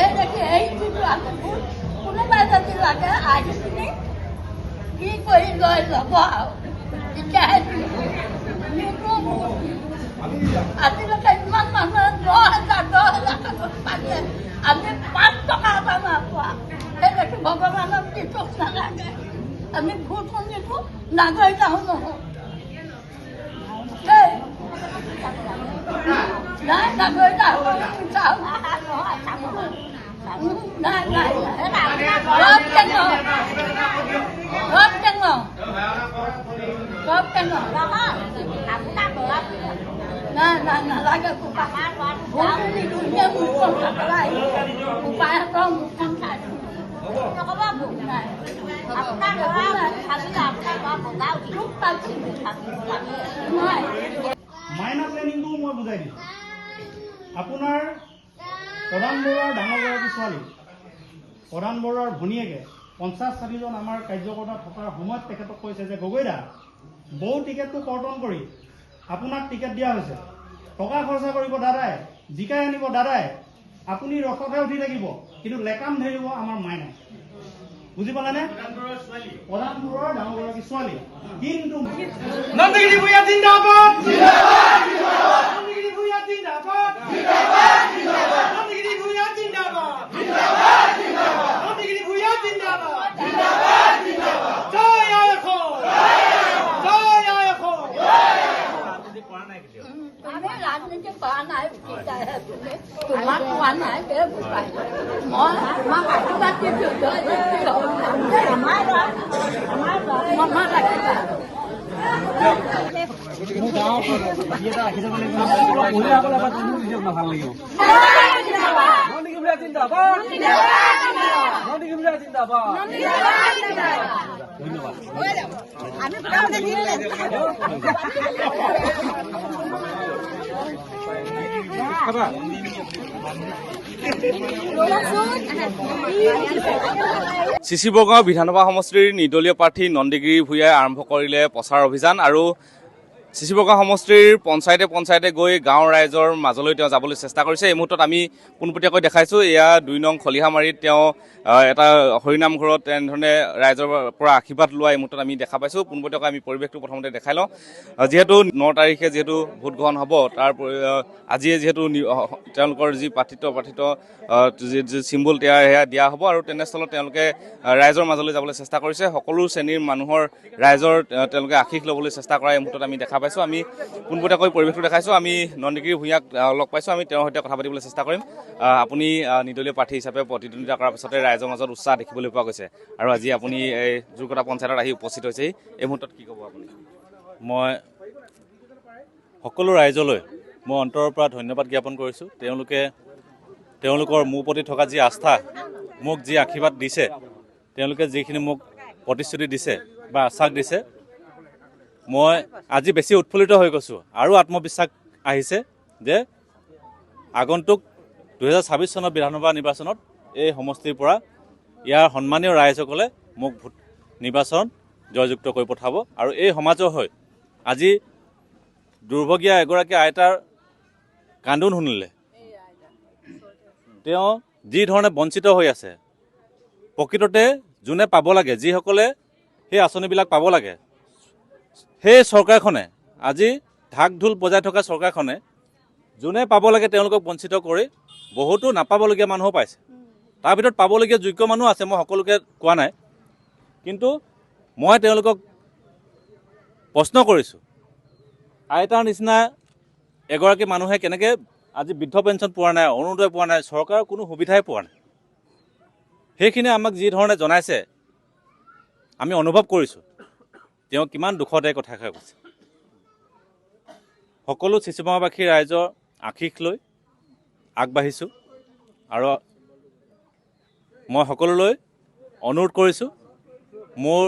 এই দেখি এই যিটো আছে কোনোবাই যদি লাগে আহি পিনি কি কৰি লৈ ল'ব আৰু তেতিয়াহে আজিলৈকে ইমান মানুহে 10,000 পাইছে আমি 5 টকা এটা নাপোৱা সেই দেখি ভগৱানক কি দুখ নালাগে আমি ভোট শুনিছো নাগৰি যাওঁ নহওঁ নাই নাগৰি যাওঁ চাওঁ নাই নাই সব কেনো নাই নাই নালাগে ভোট নিদিয়ে মুখখন খাই উপায় এটা মুখখন খাই নাই মাইনা প্লেনিংটো মই বুজাই দিম আপোনাৰ প্ৰধান বৰুৱাৰ ডাঙৰগৰাকী ছোৱালী প্ৰধান বৰুৱাৰ ভনীয়েকে 50-60জন আমাৰ কাৰ্যকৰ্তা থকাৰ সময়ত তেখেতক কৈছে যে গগৈদা বৌ টিকেটটো কৰ্তন কৰি আপোনাক টিকেট দিয়া হৈছে টকা খৰচা কৰিব দাদাই জিকাই আনিব দাদাই আপুনি ৰথতে উঠি থাকিব কিন্তু লেকাম ধৰিব আমাৰ মাইনাই বুজি পালানে প্ৰধান বৰুৱাৰ ডাঙৰগৰাকী ছোৱালী কিন্তু নন্দগিৰি ভূঞা জিন্দাবাদ নন্দগিৰি ভূঞা জিন্দাবাদ নন্দগিৰি ভূঞা জিন্দাবাদ নন্দগিৰি ভূঞা জিন্দাবাদ জয় আই অসম জয় আই অসম আমি ৰাজনীতি কৰা নাই তোমাক কোৱা নাই মই তোমাক আশীৰ্বাদ দিছোঁ আমাৰ মনত ৰাখিবা চিচিবগাঁও বিধানসভা সমষ্টিৰ নিৰ্দলীয় প্ৰাৰ্থী নন্দগিৰি ভূঞাই আৰম্ভ কৰিলে প্ৰচাৰ অভিযান আৰু চিচিবগাঁও সমষ্টিৰ পঞ্চায়তে গৈ গাঁৱৰ ৰাইজৰ মাজলৈ তেওঁ যাবলৈ চেষ্টা কৰিছে। এই মুহূৰ্তত আমি পোনপটীয়াকৈ দেখাইছোঁ এয়া 2 নং খলিহামাৰীত তেওঁ এটা হৰিনাম ঘৰত তেনেধৰণে ৰাইজৰ পৰা আশীৰ্বাদ লোৱা এই মুহূৰ্তত আমি দেখা পাইছোঁ। পোনপটীয়াকৈ আমি পৰিৱেশটো প্ৰথমতে দেখাই লওঁ। যিহেতু 9 তাৰিখে যিহেতু ভোট গ্ৰহণ হ'ব তাৰ আজিয়ে যিহেতু তেওঁলোকৰ যি প্ৰাৰ্থিত্ব যি চিম্বল সেয়া দিয়া হ'ব আৰু তেনেস্থলত তেওঁলোকে ৰাইজৰ মাজলৈ যাবলৈ চেষ্টা কৰিছে। সকলো শ্ৰেণীৰ মানুহৰ ৰাইজৰ তেওঁলোকে আশীষ ল'বলৈ চেষ্টা কৰা এই মুহূৰ্তত আমি দেখা পাইছোঁ। আমি পোনপটীয়াকৈ পৰিৱেশটো দেখাইছোঁ। আমি নন্দগিৰি ভূঞাক লগ পাইছোঁ। আমি তেওঁৰ সৈতে কথা পাতিবলৈ চেষ্টা কৰিম। আপুনি নিৰ্দলীয় প্ৰাৰ্থী হিচাপে প্ৰতিদ্বন্দ্বিতা কৰাৰ পিছতে ৰাইজৰ মাজত উৎসাহ দেখিবলৈ পোৱা গৈছে আৰু আজি আপুনি এই জোৰকটা পঞ্চায়তত আহি উপস্থিত হৈছে এই মুহূৰ্তত কি ক'ব আপুনি? মই সকলো ৰাইজলৈ মই অন্তৰৰ পৰা ধন্যবাদ জ্ঞাপন কৰিছোঁ। তেওঁলোকৰ মোৰ প্ৰতি থকা যি আস্থা মোক যি আশীৰ্বাদ দিছে তেওঁলোকে যিখিনি মোক প্ৰতিশ্ৰুতি দিছে বা আশ্বাস দিছে মই আজি বেছি উৎফুল্লিত হৈ গৈছোঁ আৰু আত্মবিশ্বাস আহিছে যে আগন্তুক 2026 চনৰ বিধানসভা নিৰ্বাচনত এই সমষ্টিৰ পৰা ইয়াৰ সন্মানীয় ৰাইজসকলে মোক ভোট নিৰ্বাচন জয়যুক্ত কৰি পঠাব আৰু এই সমাজৰ হৈ আজি দুৰ্ভগীয়া এগৰাকী আইতাৰ কান্দোন শুনিলে তেওঁ যি ধৰণে বঞ্চিত হৈ আছে প্ৰকৃততে যোনে পাব লাগে যিসকলে সেই আঁচনিবিলাক পাব লাগে সেই চৰকাৰখনে আজি ঢাক ঢোল বজাই থকা চৰকাৰখনে যোনে পাব লাগে তেওঁলোকক বঞ্চিত কৰি বহুতো নাপাবলগীয়া মানুহো পাইছে। তাৰ ভিতৰত পাবলগীয়া যোগ্য মানুহ আছে, মই সকলোকে কোৱা নাই, কিন্তু মই তেওঁলোকক প্ৰশ্ন কৰিছোঁ আইতাৰ নিচিনা এগৰাকী মানুহে কেনেকৈ আজি বৃদ্ধ পেঞ্চন পোৱা নাই, অৰুণোদয় পোৱা নাই, চৰকাৰৰ কোনো সুবিধাই পোৱা নাই। সেইখিনি আমাক যি ধৰণে জনাইছে আমি অনুভৱ কৰিছোঁ তেওঁ কিমান দুখত এই কথাষাৰ কৈছে। সকলো চিচিবগাঁওবাসী ৰাইজৰ আশীষ লৈ আগবাঢ়িছোঁ আৰু মই সকলোলৈ অনুৰোধ কৰিছোঁ মোৰ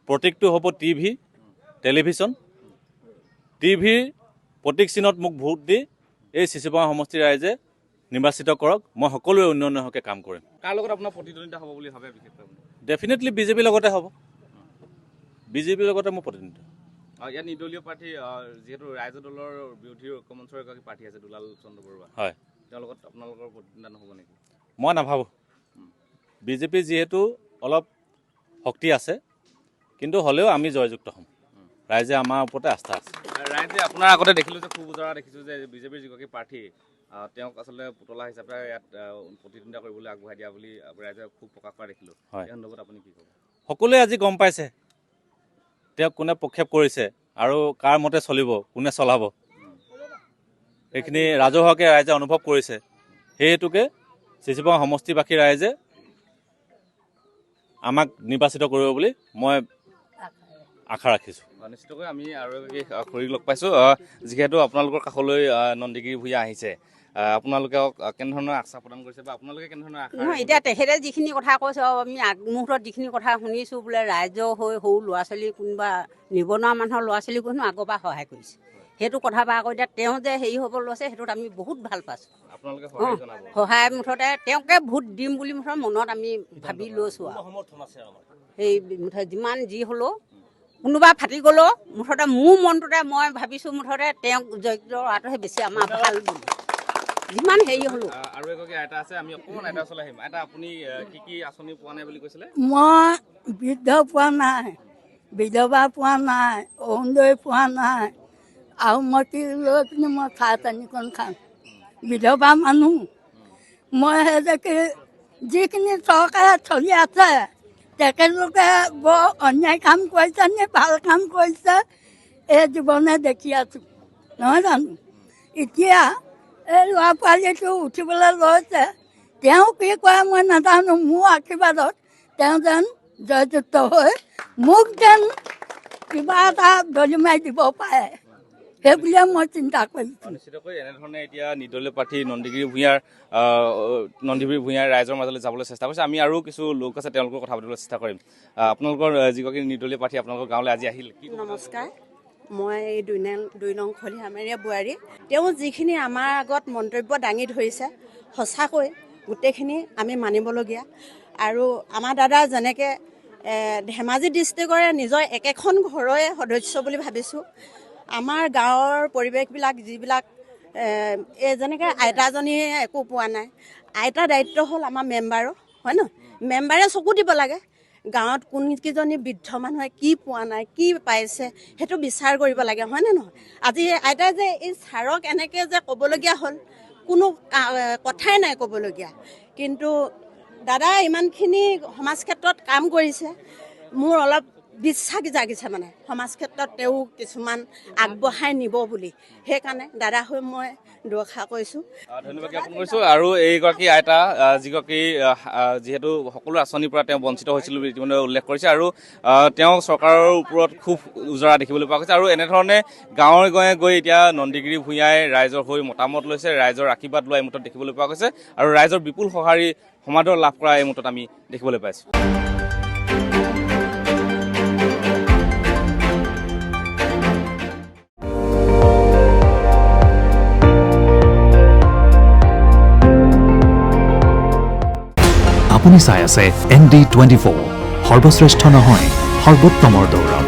প্ৰতীকটো হ'ব টেলিভিশ্যন টিভিৰ প্ৰতীক চিহ্নত মোক ভোট দি এই চিচিবগাঁও সমষ্টিৰ ৰাইজে নিৰ্বাচিত কৰক। মই সকলোৱে উন্নয়নৰ হকে কাম কৰিম। কাৰ লগত আপোনাৰ প্ৰতিদ্বন্দ্বিতা হ'ব বুলি ভাবে বিশেষকৈ? ডেফিনেটলি বিজেপিৰ লগতে হ'ব, বিজেপিৰ লগতে মোৰ প্ৰতিদ্বন্দ্বিতা। ইয়াত নিৰ্দলীয় প্ৰাৰ্থী যিহেতু ৰাইজৰ দলৰ বিৰোধী ঐক্যমঞ্চৰ এগৰাকী প্ৰাৰ্থী আছে দুলাল চন্দ্ৰ বৰুৱা, হয়, তেওঁৰ লগত আপোনালোকৰ প্ৰতিদ্বন্দ্বিতা নহ'ব নেকি? মই নাভাবোঁ। বিজেপি যিহেতু অলপ শক্তি আছে, কিন্তু হ'লেও আমি জয়যুক্ত হ'ম। ৰাইজে আমাৰ ওপৰতে আস্থা আছে। ৰাইজে আপোনাৰ আগতে দেখিলোঁ যে খুব উজৰা দেখিছোঁ যে বিজেপিৰ যিগৰাকী প্ৰাৰ্থী তেওঁক আচলতে পুতলা হিচাপে ইয়াত প্ৰতিদ্বন্দ্বিতা কৰিবলৈ আগবঢ়াই দিয়া বুলি ৰাইজে খুব প্ৰকাশ কৰা দেখিলোঁ। হয়, এই সন্দৰ্ভত আপুনি কি ক'ব? সকলোৱে আজি গম পাইছে তেওঁক কোনে প্ৰক্ষেপ কৰিছে আৰু কাৰ মতে চলিব, কোনে চলাব, এইখিনি ৰাজহুৱাকৈ ৰাইজে অনুভৱ কৰিছে। সেই হেতুকে চিচিপাঙা সমষ্টিবাসী ৰাইজে আমাক নিৰ্বাচিত কৰিব বুলি মই আশা ৰাখিছোঁ। নিশ্চিতকৈ আমি আৰু এগৰাকী খুৰীক লগ পাইছোঁ, যিহেতু আপোনালোকৰ কাষলৈ নন্দীগিৰি ভূঞা আহিছে, আপোনালোকে কেনেধৰণৰ আশ্বাস প্ৰদান কৰিছে বা আপোনালোকে কেনেধৰণৰ আশা? নহয়, এতিয়া তেখেতে যিখিনি কথা কৈছে, আমি আগমুহূৰ্তত যিখিনি কথা শুনিছোঁ, বোলে ৰাইজৰ হৈ সৰু ল'ৰা ছোৱালী কোনোবা নিবনুৱা মানুহৰ ল'ৰা ছোৱালীক কোনো আগৰ পৰা সহায় কৰিছে, সেইটো কথা বা আকৌ এতিয়া তেওঁ যে হেৰি হ'ব লৈছে, সেইটোত আমি বহুত ভাল পাইছোঁ। আপোনালোকে সহায় জনাব? সহায় মুঠতে তেওঁকে ভোট দিম বুলি মুঠতে মনত আমি ভাবি লৈছোঁ আৰু সেই মুঠতে যিমান যি হ'লেও কোনোবা ফাটি গ'লেও মুঠতে মোৰ মনটোতে মই ভাবিছোঁ মুঠতে তেওঁক যোগ্য হোৱাটোহে বেছি আমাৰ ভাল বুলি, যিমান হেৰি হ'লেও। আৰু এগৰাকী আইতা আছে, আমি অকণমান আইতাৰ ওচৰলৈ আহিম। আইতা, আপুনি কি কি আঁচনি পোৱা নাই বুলি কৈছিলে? মই বৃদ্ধ পোৱা নাই, বিধৱা পোৱা নাই, অৰুণোদয় পোৱা নাই, আৰু মই কি লৈ পিনি মই খাই পানীকণ খাম, বিধৱা মানুহ। মই সেইদেখি যিখিনি চৰকাৰে চলি আছে, তেখেতলোকে বৰ অন্যায় কাম কৰিছে নে ভাল কাম কৰিছে, এই জীৱনে দেখি আছোঁ, নহয় জানো? এতিয়া এই ল'ৰা ছোৱালীটো উঠিবলৈ লৈছে, তেওঁ কি কৰে মই নাজানো। মোৰ আশীৰ্বাদত তেওঁ যেন জয়যুক্ত হৈ মোক যেন কিবা এটা দলি মাৰি দিব পাৰে, সেই বুলিয়ে মই চিন্তা কৰিছোঁ। নিশ্চিতকৈ এনেধৰণে এতিয়া নিৰ্দলীয় প্ৰাৰ্থী নন্দীগিৰি ভূঞাই ৰাইজৰ মাজলৈ যাবলৈ চেষ্টা কৰিছে। আমি আৰু কিছু লোক আছে, তেওঁলোকৰ কথা পাতিবলৈ চেষ্টা কৰিম। আপোনালোকৰ যিগৰাকী নিৰ্দলীয় প্ৰাৰ্থী আপোনালোকৰ গাঁৱলৈ আজি আহিল, কি? নমস্কাৰ, মই এই 2 নং খলিহামেৰীয়া বোৱাৰী। তেওঁ যিখিনি আমাৰ আগত মন্তব্য দাঙি ধৰিছে, সঁচাকৈ গোটেইখিনি আমি মানিবলগীয়া। আৰু আমাৰ দাদা যেনেকৈ ধেমাজি ডিষ্ট্ৰিক্টৰে নিজৰ একেখন ঘৰৰে সদস্য বুলি ভাবিছোঁ। আমাৰ গাঁৱৰ পৰিৱেশবিলাক যিবিলাক এই যেনেকৈ আইতাজনীয়ে একো পোৱা নাই, আইতাৰ দায়িত্ব হ'ল আমাৰ মেম্বাৰৰ, হয় ন? মেম্বাৰে চকু দিব লাগে গাঁৱত কোনকেইজনী বৃদ্ধ মানুহে কি পোৱা নাই, কি পাইছে, সেইটো বিচাৰ কৰিব লাগে, হয়নে নহয়? আজি আইতাই যে এই ছাৰক এনেকৈ যে ক'বলগীয়া হ'ল, কোনো কথাই নাই ক'বলগীয়া। কিন্তু দাদা ইমানখিনি সমাজ ক্ষেত্ৰত কাম কৰিছে, মোৰ অলপ বিশ্বাস জাগিছে, মানে সমাজ ক্ষেত্ৰত তেওঁ কিছুমান আগবঢ়াই নিব বুলি। সেইকাৰণে দাদা হৈ মই দুআষাৰ কৰিছোঁ। ধন্যবাদ জ্ঞাপন কৰিছোঁ। আৰু এইগৰাকী আইতা, যিগৰাকী যিহেতু সকলো আঁচনিৰ পৰা তেওঁ বঞ্চিত হৈছিল বুলি ইতিমধ্যে উল্লেখ কৰিছে, আৰু তেওঁ চৰকাৰৰ ওপৰত খুব উজৰা দেখিবলৈ পোৱা গৈছে। আৰু এনেধৰণে গাঁৱে গাঁৱে গৈ এতিয়া নন্দীগিৰি ভূঞাই ৰাইজৰ হৈ মতামত লৈছে, ৰাইজৰ আশীৰ্বাদ লোৱা এই মুহূৰ্তত দেখিবলৈ পোৱা গৈছে, আৰু ৰাইজৰ বিপুল সঁহাৰি সমাদৰ লাভ কৰা এই মুহূৰ্তত আমি দেখিবলৈ পাইছোঁ। আপুনি চাই আছে ND24, সৰ্বশ্ৰেষ্ঠ নহয় সৰ্বোত্তমৰ দৌৰ।